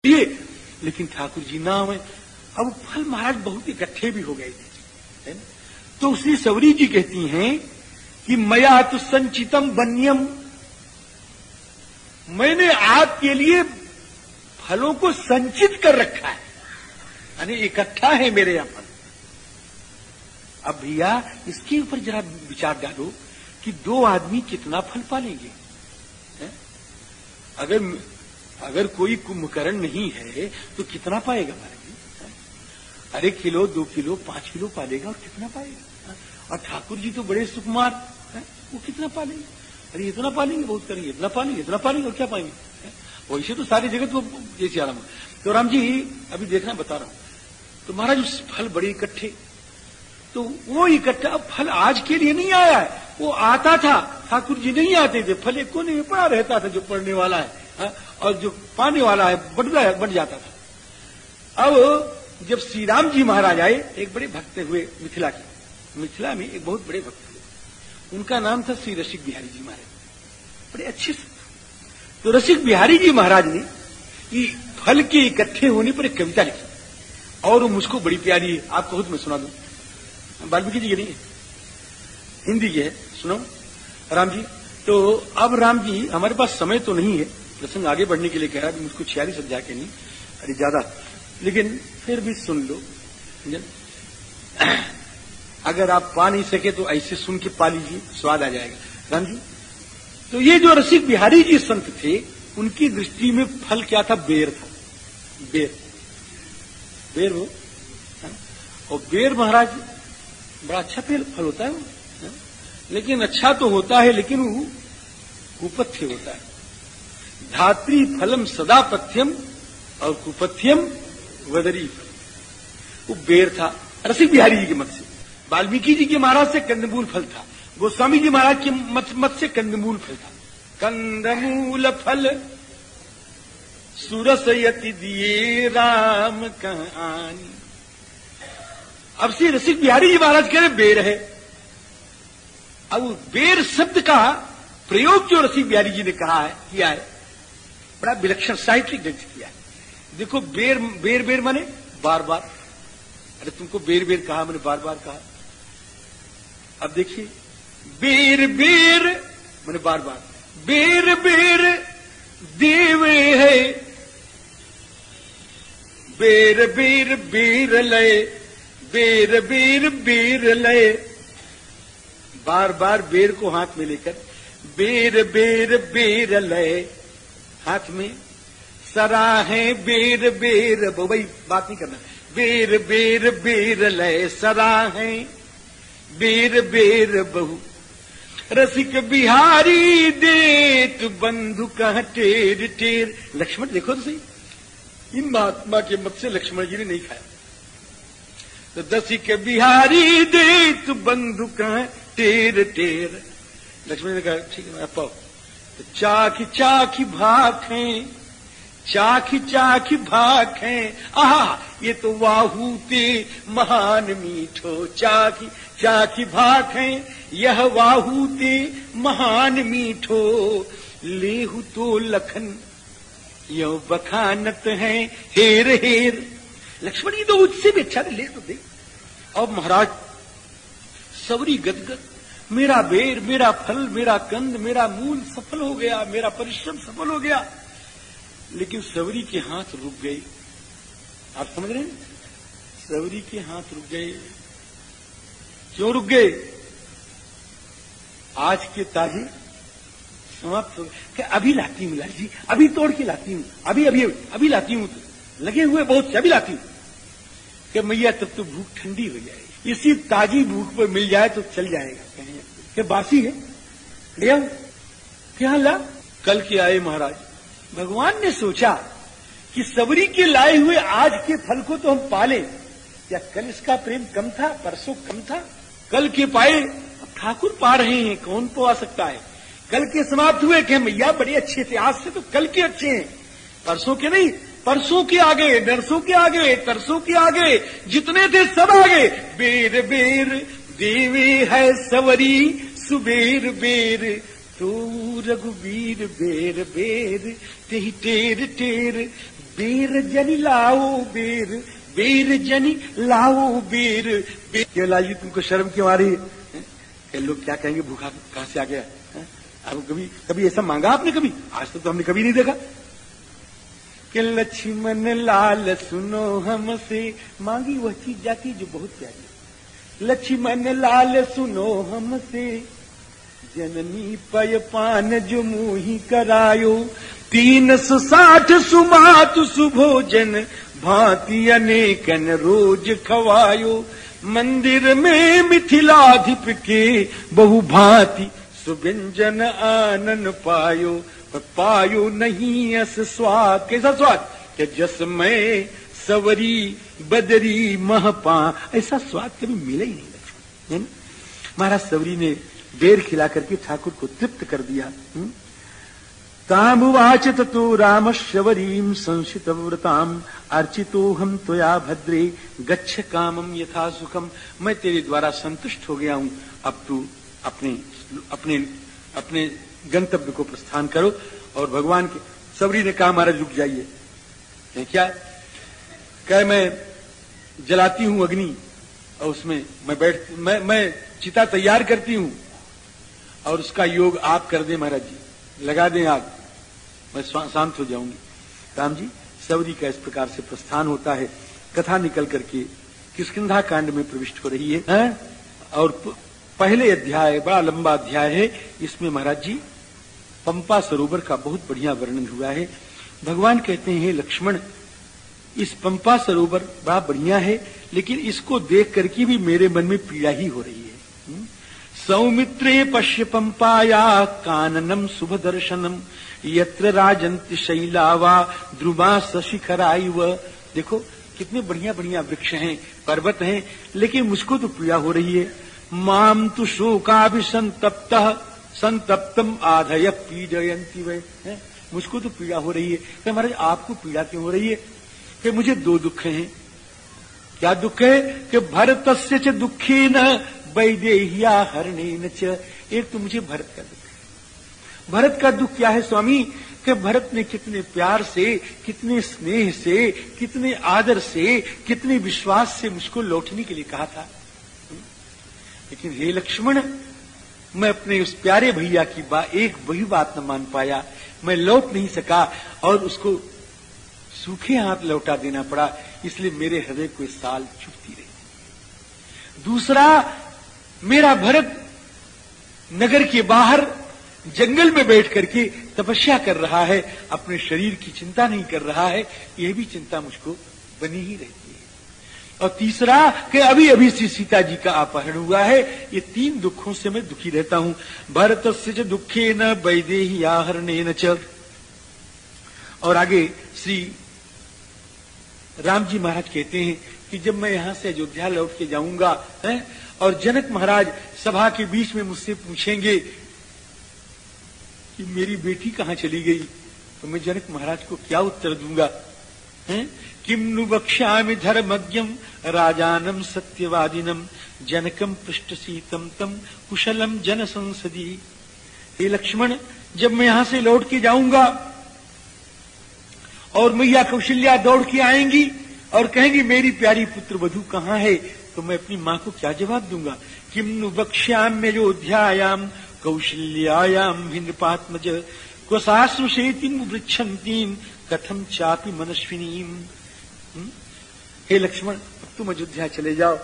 ये लेकिन ठाकुर जी ना हुए। अब फल महाराज बहुत इकट्ठे भी हो गए थे, तो श्री सवरी जी कहती हैं कि मया तो संचितम वन्यम, मैंने आपके लिए फलों को संचित कर रखा है, यानी इकट्ठा है मेरे यहां फल। अब भैया इसके ऊपर जरा विचार डालो कि दो आदमी कितना फल पालेंगे। अगर कोई कुंभकर्ण नहीं है तो कितना पाएगा महाराज? अरे किलो 2 किलो 5 किलो पालेगा और कितना पाएगा? और ठाकुर जी तो बड़े सुकुमार, वो कितना पालेंगे? अरे इतना पालेंगे, बहुत करेंगे, इतना पालेंगे, इतना पालेंगे और क्या पाएंगे? वैसे तो सारी जगत वो जैसे आराम। तो राम जी अभी देखना बता रहा हूं, तो महाराज उस फल बड़े इकट्ठे, तो वो इकट्ठा फल आज के लिए नहीं आया है, वो आता था, ठाकुर जी नहीं आते थे, फल एक कोने में पड़ा रहता था, जो पढ़ने वाला है और जो पाने वाला है बढ़ जाता था। अब जब श्री राम जी महाराज आए, एक बड़े भक्त हुए मिथिला के, मिथिला में एक बहुत बड़े भक्त हुए, उनका नाम था श्री रसिक बिहारी जी महाराज, बड़े अच्छे से। तो रसिक बिहारी जी महाराज ने ये फल के इकट्ठे होने पर एक कविता लिखी, और वो मुझको बड़ी प्यारी है, आपको खुद मैं सुना दूं। वाल्मीकि जी की नहीं है, हिंदी की है, सुनो राम जी। तो अब राम जी हमारे पास समय तो नहीं है, प्रसंग आगे बढ़ने के लिए कह रहा है, मुझको 46 अध्याय के नहीं, अरे ज्यादा, लेकिन फिर भी सुन लो। अगर आप पा नहीं सके तो ऐसे सुन के पा लीजिए, स्वाद आ जाएगा। राम जी, तो ये जो रसिक बिहारी जी संत थे, उनकी दृष्टि में फल क्या था? बेर था, बेर, बेर वो। और बेर महाराज बड़ा अच्छा फल होता है वो, लेकिन अच्छा तो होता है, लेकिन वो कुपथ्य होता है। धात्री फलम सदा पथ्यम और कुपथ्यम वदरी फल, वो बेर था रसिक बिहारी जी के मत से। वाल्मीकि जी के महाराज से कंदमूल फल था, गोस्वामी जी महाराज के मत से कंदमूल फल था। कंदमूल फल सुरसयति दिए राम कहानी। अब से रसिक बिहारी जी महाराज कह रहे बेर है। अब बेर शब्द का प्रयोग जो रसिक बिहारी जी ने कहा है, किया है, बड़ा विलक्षण साहित्यिक ढंग से किया है। देखो बेर बेर बेर माने बार बार, अरे तुमको बेर बेर कहा, मैंने बार बार कहा। अब देखिए बेर बेर मैंने बार बार, बेर बेर देवे है, बेर बेर बेर लय, बेर बेर बेर लय, बार बार बेर को हाथ में लेकर, बेर बेर बेर लय हाथ में, सराहे बेर बेर, भाई बात नहीं करना, बेर बेर बेर लय सराहे बेर बेर बहु, रसिक बिहारी देत बंधु कह टेर टेर। लक्ष्मण देखो तो सही, इन महात्मा के मत से लक्ष्मण जी ने नहीं खाया। तो रसिक बिहारी देत बंधु कह टेर टेर, लक्ष्मण ने कहा ठीक है पाओ। तो चाखी चाखी भाखें, चाखी चाखी भाखें, आहा ये तो वाहूते महान मीठो, चाखी चाखी भाखें यह वाहूते महान मीठो, लेहु तो लखन यो बखानत है हेर हेर। लक्ष्मण जी तो उससे भी अच्छा ले तो दे। अब महाराज सवरी गदगद, मेरा बेर, मेरा फल, मेरा कंद, मेरा मूल सफल हो गया, मेरा परिश्रम सफल हो गया। लेकिन सवरी के हाथ रुक गए। आप समझ रहे हैं? सवरी के हाथ रुक गए। क्यों रुक गए? आज के ताजे समाप्त हो गए। अभी लाती हूं लाल जी, अभी तोड़ के लाती हूं, अभी अभी अभी लाती हूं, तो लगे हुए बहुत से, अभी लाती हूं। कि मैया तब तो भूख ठंडी हो जाएगी, इसी ताजी भूख पर मिल जाए तो चल जाएगा। क्या बासी है, ले आओ। क्या ला? कल के आए महाराज। भगवान ने सोचा कि सबरी के लाए हुए आज के फल को तो हम पाले, क्या कल इसका प्रेम कम था, परसों कम था? कल के पाए, अब ठाकुर पा रहे हैं, कौन पा सकता है? कल के समाप्त हुए कि मैया बड़े अच्छे थे, आज से तो कल के अच्छे हैं, परसों के नहीं, परसों के आगे, नरसों के आगे, तरसों के आगे, जितने थे सब आगे। बेर बेर देवे है सवरी सुबेर बेर, तो रघुवीर बेर बेर तेहि टेर टेर, बीर जनी लाओ बीर, बीर जनी लाओ बीर, बीर। क्यों लाजी, तुमको शर्म क्यों आ रही है? लोग क्या कहेंगे, भूखा कहां से आ गया? अब कभी कभी ऐसा मांगा आपने? कभी आज तो हमने कभी नहीं देखा कि लक्ष्मण लाल सुनो हमसे, मांगी वह चीज जाती जो बहुत प्यारी। लक्ष्मण लाल सुनो हमसे, जननी पय पान जो मुही करायो, 360 सुमातु सुभोजन, भांति अनेकन रोज खवायो। मंदिर में मिथिलाधिप के, बहु भांति सुव्यंजन आनन पायो, पायो नहीं अस स्वाद। कैसा स्वाद? कि जसमय सवरी बदरी महपा, ऐसा स्वाद कभी मिला ही नहीं लक्ष्मण, है ना? महाराज सवरी ने बेर खिला करके ठाकुर को तृप्त कर दिया। तामुवाच ततो राम शवरीम संशित व्रताम, अर्चितो हम त्वया भद्रे, गच्छ कामम यथा सुखम। मैं तेरे द्वारा संतुष्ट हो गया हूं, अब तू अपने अपने अपने गंतव्य को प्रस्थान करो। और भगवान के सबरी ने कहा, महाराज रुक जाइए। क्या कह, मैं जलाती हूं अग्नि और उसमें मैं चिता तैयार करती हूं और उसका योग आप कर दें महाराज जी, लगा दें आग, मैं शांत हो जाऊंगी। राम जी, सबरी का इस प्रकार से प्रस्थान होता है। कथा निकल करके किष्किंधा कांड में प्रविष्ट हो रही है। और पहले अध्याय बड़ा लंबा अध्याय है, इसमें महाराज जी पंपा सरोवर का बहुत बढ़िया वर्णन हुआ है। भगवान कहते हैं, लक्ष्मण इस पंपा सरोवर बड़ा बढ़िया है, लेकिन इसको देख करके भी मेरे मन में पीड़ा ही हो रही है। सौमित्रे पश्य पंपाया काननम शुभ दर्शनम, यत्र राजंति शैलावा द्रुमा सशिखराइव। देखो कितने बढ़िया बढ़िया वृक्ष हैं, पर्वत हैं, लेकिन मुझको तो पीड़ा हो रही है। माम तु शोकाभिसंतप्तः संतप्तम आधय पीडयन्ति वै, मुझको तो पीड़ा हो रही है। तो महाराज आपको पीड़ा क्यों हो रही है? कि मुझे दो दुख हैं। क्या दुख है? कि भरतस्य च दुखेन वैदेह्या हरणेन च। एक तो मुझे भरत का दुख है। भरत का दुख क्या है स्वामी? कि भरत ने कितने प्यार से, कितने स्नेह से, कितने आदर से, कितने विश्वास से मुझको लौटने के लिए कहा था, लेकिन हे लक्ष्मण, मैं अपने उस प्यारे भैया की एक वही बात न मान पाया, मैं लौट नहीं सका और उसको सूखे हाथ लौटा देना पड़ा, इसलिए मेरे हृदय को इस साल चुभती रही। दूसरा, मेरा भरत नगर के बाहर जंगल में बैठ करके तपस्या कर रहा है, अपने शरीर की चिंता नहीं कर रहा है, यह भी चिंता मुझको बनी ही रहती है। और तीसरा कि अभी अभी से सीता जी का अपहरण हुआ है, ये तीन दुखों से मैं दुखी रहता हूं। भरतस्य च दुखेन वैदेह्या हरणेन च। और आगे श्री राम जी महाराज कहते हैं कि जब मैं यहां से अयोध्या लौट के जाऊंगा और जनक महाराज सभा के बीच में मुझसे पूछेंगे कि मेरी बेटी कहां चली गई, तो मैं जनक महाराज को क्या उत्तर दूंगा? किम नु वक्ष्यामि धर्मज्ञम राजानम सत्यवादिनम, जनकम पृष्ठसीतम तम कुशलम जन संसदी। हे लक्ष्मण, जब मैं यहां से लौट के जाऊंगा और मैया कौशल्या दौड़ के आएंगी और कहेंगी मेरी प्यारी पुत्र वधू कहां है, तो मैं अपनी मां को क्या जवाब दूंगा? किम नु वक्ष्याम्य अयोध्यायाम कौशल्यायाम हिंदपात्मज, क्वसाश्रुषेतिम वृक्षंतीम कथम चापि मनस्विनीम। हे लक्ष्मण, अब तुम अयोध्या चले जाओ,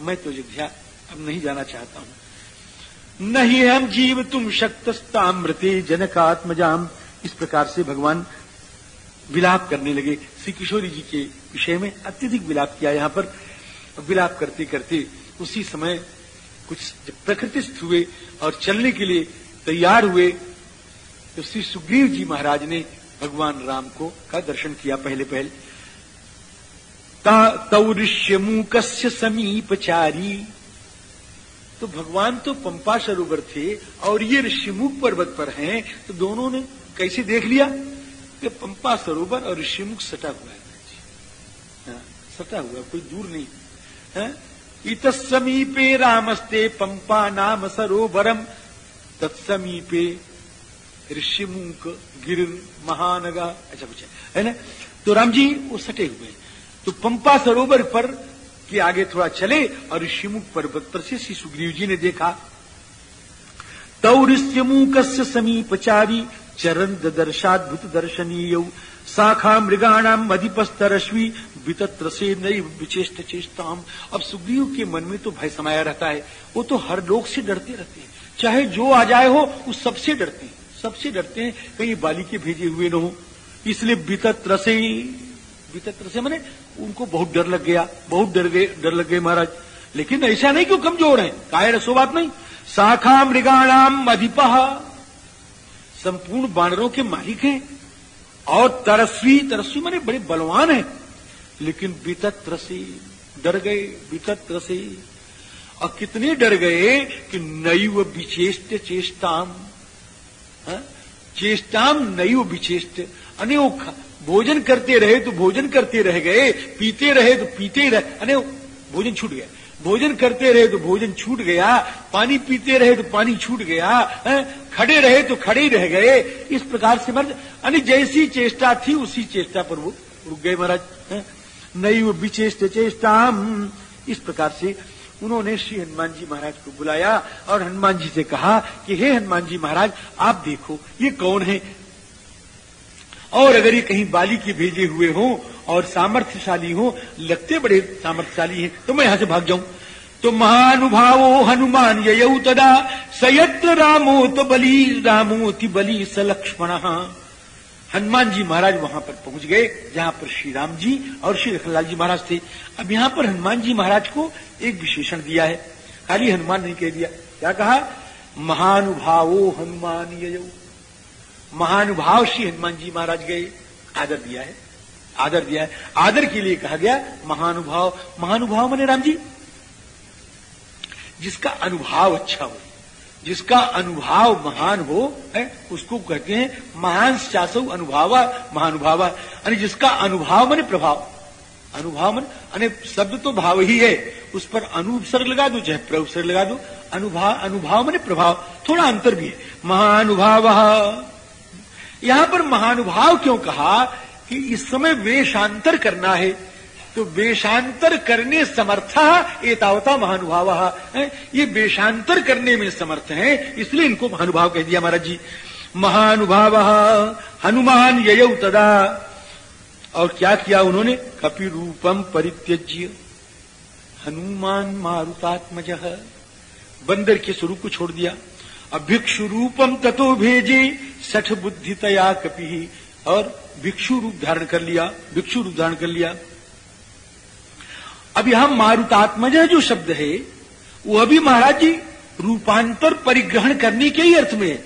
मैं तो अयोध्या अब नहीं जाना चाहता हूं। नहीं हम जीव तुम शक्तस्तामृते जनकात्मजाम। इस प्रकार से भगवान विलाप करने लगे। श्री किशोरी जी के विषय में अत्यधिक विलाप किया। यहां पर विलाप करते करते उसी समय कुछ जब प्रकृतिस्थ हुए और चलने के लिए तैयार हुए, तो श्री सुग्रीव जी महाराज ने भगवान राम को का दर्शन किया। पहले तौ ऋष्यमूकस्य समीपचारी। तो भगवान तो पंपा सरोवर थे और ये ऋष्यमुख पर्वत पर हैं, तो दोनों ने कैसे देख लिया कि पंपा सरोवर और ऋष्यमुख सटा हुआ है। सटा हुआ, कोई दूर नहीं है। इतस्समीपे रामस्ते पंपा नाम सरोवरम, तत्समीपे ऋष्यमुख गिर महानगा, ऐसा कुछ है ना। तो राम जी वो सटे हुए हैं। तो पंपा सरोवर पर के आगे थोड़ा चले और ऋषिमुख पर्वत पर से श्री सुग्रीव जी ने देखा। तौरिष्यमूकस्य समीपचारी चरण दर्शाद्भुत दर्शनीय शाखा मृगाणाम अधिपस्तरश्वी वितत्रसे नैव विचेष्ट चेष्टाम। अब सुग्रीव के मन में तो भय समाया रहता है, वो तो हर लोग से डरते रहते हैं, चाहे जो आ जाए हो उस सबसे डरते हैं, सबसे डरते हैं कहीं बाली के भेजे हुए न हो। इसलिए वितत्रसे माने उनको बहुत डर लग गया, बहुत डर लग गए महाराज। लेकिन ऐसा नहीं कि वो कमजोर है, कायर सो बात नहीं। शाखा मृगाणाम अधिपः, संपूर्ण बानरों के मालिक हैं, और तरस्वी माने बड़े बलवान हैं। लेकिन वितत्रसे डर गए, वितत्रसे, और कितने डर गए कि नैव विचेष्ट चेष्टाम, चेष्टाम नैव विचेष्ट, अने वो भोजन करते रहे तो भोजन करते रह गए, पीते रहे तो पीते रहे, अने भोजन छूट गया, भोजन करते रहे तो भोजन छूट गया, पानी पीते रहे तो पानी छूट गया, खड़े रहे तो खड़े ही रह गए। इस प्रकार से मर्द यानी जैसी चेष्टा थी उसी चेष्टा पर वो रुक गए महाराज। नैव विचेष्ट चेष्टाम, इस प्रकार से उन्होंने श्री हनुमान जी महाराज को बुलाया और हनुमान जी से कहा कि हे हनुमान जी महाराज, आप देखो ये कौन है, और अगर ये कहीं बाली के भेजे हुए हों और सामर्थ्यशाली हो, लगते बड़े सामर्थ्यशाली हैं, तो मैं यहां से भाग जाऊं। तो महानुभावो हनुमान ययौ तदा सयत्र रामोत बली रामोति बली स लक्ष्मणः। हनुमान जी महाराज वहां पर पहुंच गए जहां पर श्री राम जी और श्री लखनलाल जी महाराज थे। अब यहां पर हनुमान जी महाराज को एक विशेषण दिया है, खाली हनुमान नहीं कह दिया, क्या कहा, महानुभावो हनुमान ययौ, महानुभाव श्री हनुमान जी महाराज गए, आदर दिया है, आदर दिया है। आदर के लिए कहा गया महानुभाव। महानुभाव माने राम जी जिसका अनुभव अच्छा हो, जिसका अनुभव महान हो, है उसको कहते हैं महान शासौ अनुभवा महानुभावा, यानी जिसका अनुभव माने प्रभाव, अनुभव माने शब्द तो भाव ही है, उस पर अनुपसर्ग लगा दो चाहे प्रउपसर्ग लगा दो, अनुभव माने प्रभाव, थोड़ा अंतर भी है। महानुभाव, यहां पर महानुभाव क्यों कहा कि इस समय वेशांतर करना है, तो वेशांतर करने समर्था एतावता महानुभाव, ये वेशांतर करने में समर्थ है, इसलिए इनको महानुभाव कह दिया महाराज जी। महानुभाव हनुमान ययौ तदा, और क्या किया उन्होंने, कपि रूपम परित्यज्य हनुमान मारुतात्मजः, बंदर के स्वरूप को छोड़ दिया। भिक्षु रूपम ततो भेजे सठ बुद्धितया कपि, और भिक्षु रूप धारण कर लिया, भिक्षु रूप धारण कर लिया। अब यहां मारुतात्मज जो शब्द है वह भी महाराज जी रूपांतर परिग्रहण करने के ही अर्थ में है।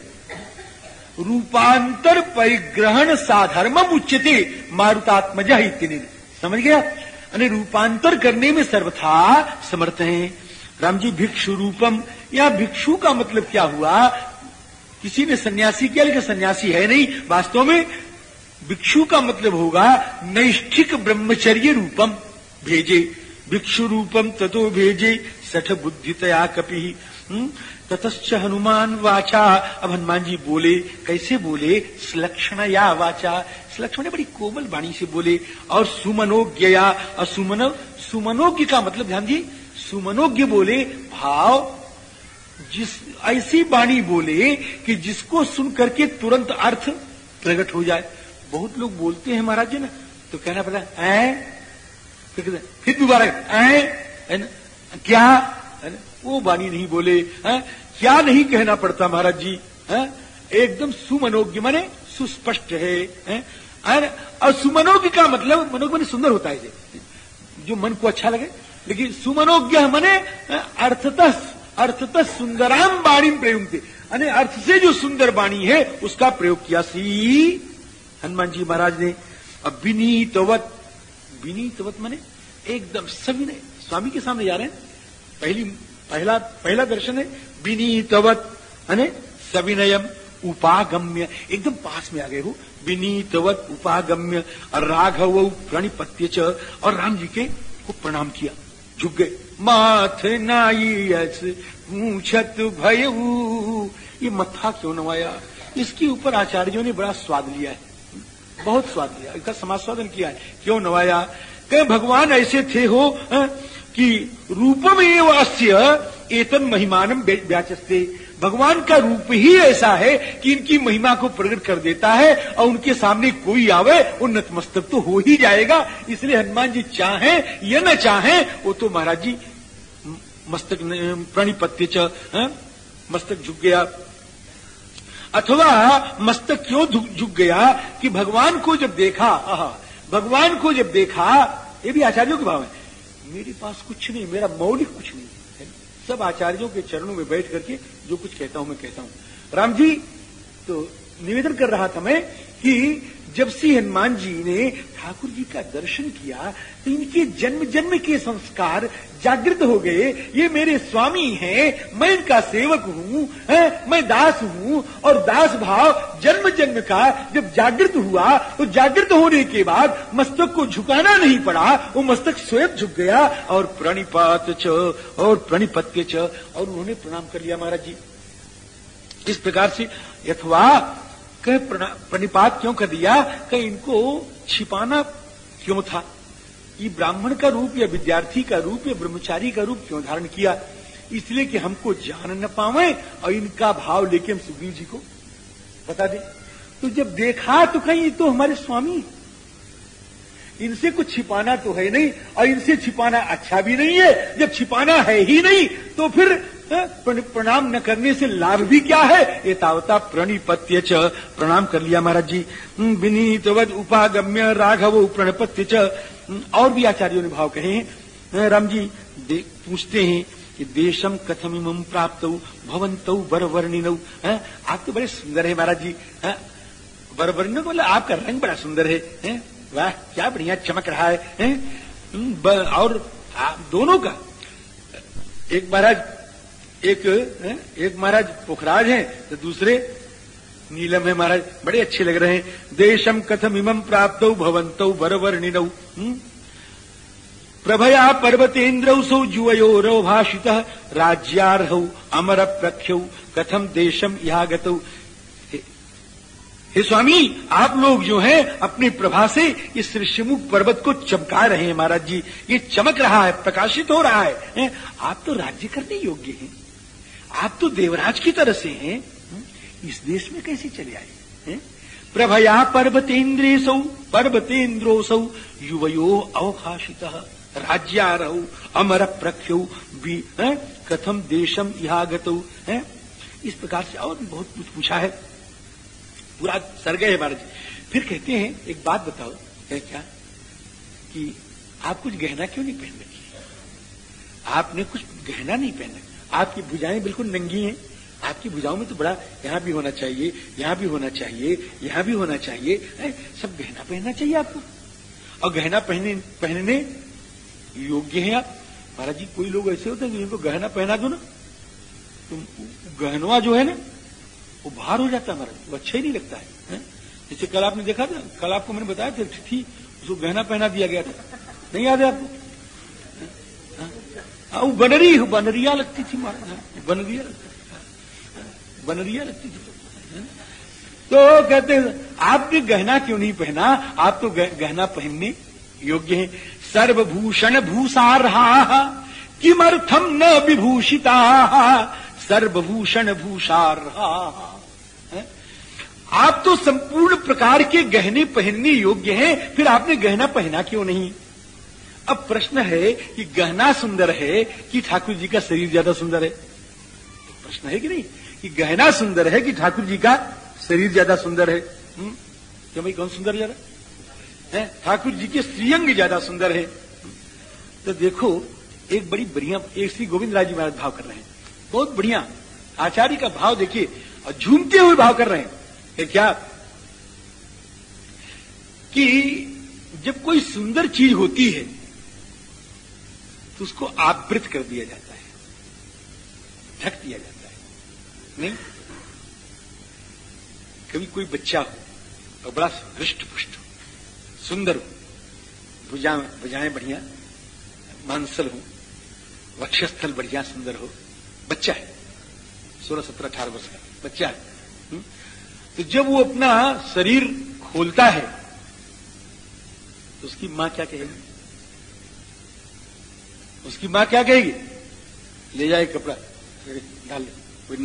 रूपांतर परिग्रहण साधर्मम उच्यते मारुतात्मज इत्यनेन, समझ गया, यानी रूपांतर करने में सर्वथा समर्थ हैं राम जी। भिक्षु रूपम, या भिक्षु का मतलब क्या हुआ, किसी ने सन्यासी किया लेकिन सन्यासी है नहीं, वास्तव में भिक्षु का मतलब होगा नैष्ठिक ब्रह्मचर्य रूपम भेजे, भिक्षु रूपम ततो भेजे सठ बुद्धितया कपि। ततश्च हनुमान वाचा, अब हनुमान जी बोले, कैसे बोले, श्लक्षणया वाचा, श्लक्षण बड़ी कोमल वाणी से बोले, और सुमनोज्ञया, और सुमनोज्ञ का मतलब ध्यान जी, सुमनोज्ञ बोले भाव, जिस ऐसी वाणी बोले कि जिसको सुन करके तुरंत अर्थ प्रकट हो जाए। बहुत लोग बोलते हैं महाराज जी ना, तो कहना पड़ता है फिर दोबारा है ना, क्या है ना, वो वाणी नहीं बोले, है क्या नहीं कहना पड़ता महाराज जी, है एकदम सुमनोज्ञ माने सुस्पष्ट है, और सुमनोज्ञ का मतलब, मनोज्ञ माने सुंदर होता है जो मन को अच्छा लगे, लेकिन सुमनोज्ञ माने अर्थतः सुंदराम वाणी प्रयुक्ति, यानी अर्थ से जो सुंदर वाणी है उसका प्रयोग किया श्री हनुमान जी महाराज ने। अब विनीतवत, विनीतवत माने एकदम सविनय, स्वामी के सामने जा रहे हैं, पहला दर्शन है विनीतवत, यानी सविनयम उपागम्य, एकदम पास में आ गए हो, विनीतवत उपागम्य, और राघव प्रणिपत्य च, और राम जी के को प्रणाम किया, झुक गए। माथ नायस पूछत भयऊ, ये मत्था क्यों नवाया, इसके ऊपर आचार्यों ने बड़ा स्वाद लिया है, बहुत स्वाद लिया, इसका समास्वादन किया है। क्यों नवाया? कहे भगवान ऐसे थे हो कि रूपम एव अस्य एतन महिमानम व्याचस्ते। भगवान का रूप ही ऐसा है कि इनकी महिमा को प्रकट कर देता है, और उनके सामने कोई आवे वो नतमस्तक तो हो ही जाएगा। इसलिए हनुमान जी चाहें या न चाहें, वो तो महाराज जी मस्तक प्रणिपत्य च, मस्तक झुक गया। अथवा मस्तक क्यों झुक गया कि भगवान को जब देखा, भगवान को जब देखा, ये भी आचार्यों के भाव है, मेरे पास कुछ नहीं, मेरा मौलिक कुछ नहीं है, सब आचार्यों के चरणों में बैठ करके जो कुछ कहता हूं मैं कहता हूं। राम जी तो निवेदन कर रहा था मैं कि जब से हनुमान जी ने ठाकुर जी का दर्शन किया तो इनके जन्म जन्म के संस्कार जागृत हो गए। ये मेरे स्वामी हैं, मैं इनका सेवक हूं, मैं दास हूं, और दास भाव जन्म जन्म का जब जागृत हुआ तो जागृत होने के बाद मस्तक को झुकाना नहीं पड़ा, वो मस्तक स्वयं झुक गया और प्रणिपात च और प्रणिपत्य च, और उन्होंने प्रणाम कर लिया महाराज जी। इस प्रकार से यथवा कह प्रणिपात क्यों कर दिया? कह इनको छिपाना क्यों था? ये ब्राह्मण का रूप या विद्यार्थी का रूप या ब्रह्मचारी का रूप क्यों धारण किया? इसलिए कि हमको जान न पावे और इनका भाव लेके हम सुग्रीव जी को बता दें। तो जब देखा तो कहीं ये तो हमारे स्वामी, इनसे कुछ छिपाना तो है नहीं, और इनसे छिपाना अच्छा भी नहीं है। जब छिपाना है ही नहीं तो फिर प्रणाम न करने से लाभ भी क्या है? ये तावता प्रणिपत्य च, प्रणाम कर लिया महाराज जी। विनीतवद उपागम्य राघव प्रणिपत्य च। और भी आचार्यों ने भाव कहे हैं। राम जी पूछते हैं कि देशम कथमिमं प्राप्तौ भवन्तौ वरवर्णिनौ। आप तो बड़े सुंदर है महाराज जी। वरवर्णिनौ मतलब आपका रंग बड़ा सुंदर है। वाह क्या बढ़िया चमक रहा है। और दोनों का, एक महाराज पोखराज हैं तो दूसरे नीलम है महाराज, बड़े अच्छे लग रहे हैं। देशम कथम इमं प्राप्तौ भवन्तौ वरवर्णिनौ प्रभया पर्वतेन्द्रौ सौ जुवयोरौ भाषितः राज्यार्हौ अमर प्रख्यौ कथम देशम यागतौ। हे स्वामी, आप लोग जो हैं अपनी प्रभा से इस ऋषिमुख पर्वत को चमका रहे हैं महाराज जी। ये चमक रहा है, प्रकाशित हो रहा है। आप तो राज्य करने योग्य हैं, आप तो देवराज की तरह से हैं, इस देश में कैसे चले आए? प्रभया पर्वतेन्द्रोसौ युवयो अवभाषितः राज्यारौ अमर प्रख्यौ कथम देशम इहागतौ। इस प्रकार से और भी बहुत कुछ पूछा है, पूरा सर गए महाराज जी। फिर कहते हैं एक बात बताओ, क्या कि आप कुछ गहना क्यों नहीं पहन रखी? आपने कुछ गहना नहीं पहन रखा, आपकी भुजाएं बिल्कुल नंगी हैं। आपकी भुजाओं में तो बड़ा यहां भी होना चाहिए, यहां भी होना चाहिए, यहां भी होना चाहिए, सब गहना पहनना चाहिए आपको, और गहना पहनने योग्य हैं आप। महाराज जी कोई लोग ऐसे होते हैं कि जिनको गहना पहना दो ना तो गहनवा जो है ना वो भार हो जाता है महाराज, वो अच्छा ही नहीं लगता है। जैसे कल आपने देखा था, कल आपको मैंने बताया था थी, उसको गहना पहना दिया गया था, नहीं याद है आपको? वो बनरिया लगती थी महाराज, बनरिया लगती थी। तो कहते हैं आपने गहना क्यों नहीं पहना? आप तो गहना पहनने योग्य हैं। सर्वभूषण भूषार्हा किमर्थम न विभूषिता, सर्वभूषण भूषार्हा। आप तो संपूर्ण प्रकार के गहने पहनने योग्य हैं, फिर आपने गहना पहना क्यों नहीं? अब प्रश्न है कि गहना सुंदर है कि ठाकुर जी का शरीर ज्यादा सुंदर है? प्रश्न है कि नहीं कि गहना सुंदर है कि ठाकुर जी का शरीर ज्यादा सुंदर है? क्यों भाई, कौन सुंदर ज्यादा है? ठाकुर जी के श्रीअंग ज्यादा सुंदर है। तो देखो एक बड़ी बढ़िया, एक श्री गोविंद राज जी महाराज भाव कर रहे हैं, बहुत बढ़िया आचार्य का भाव देखिए, और झूमते हुए भाव कर रहे हैं क्या कि जब कोई सुंदर चीज होती है तो उसको आवृत कर दिया जाता है, ढक दिया जाता है। नहीं, कभी कोई बच्चा हो और बड़ा हृष्ट पुष्ट हो, सुंदर हो, भुजाएं बढ़िया, मांसल हो, वक्षस्थल बढ़िया सुंदर हो, बच्चा है 16, 17, 18 वर्ष का बच्चा है। तो जब वो अपना शरीर खोलता है तो उसकी मां क्या कहेगी? उसकी मां क्या कहेगी? ले जाए कपड़ा डाल ले, कोई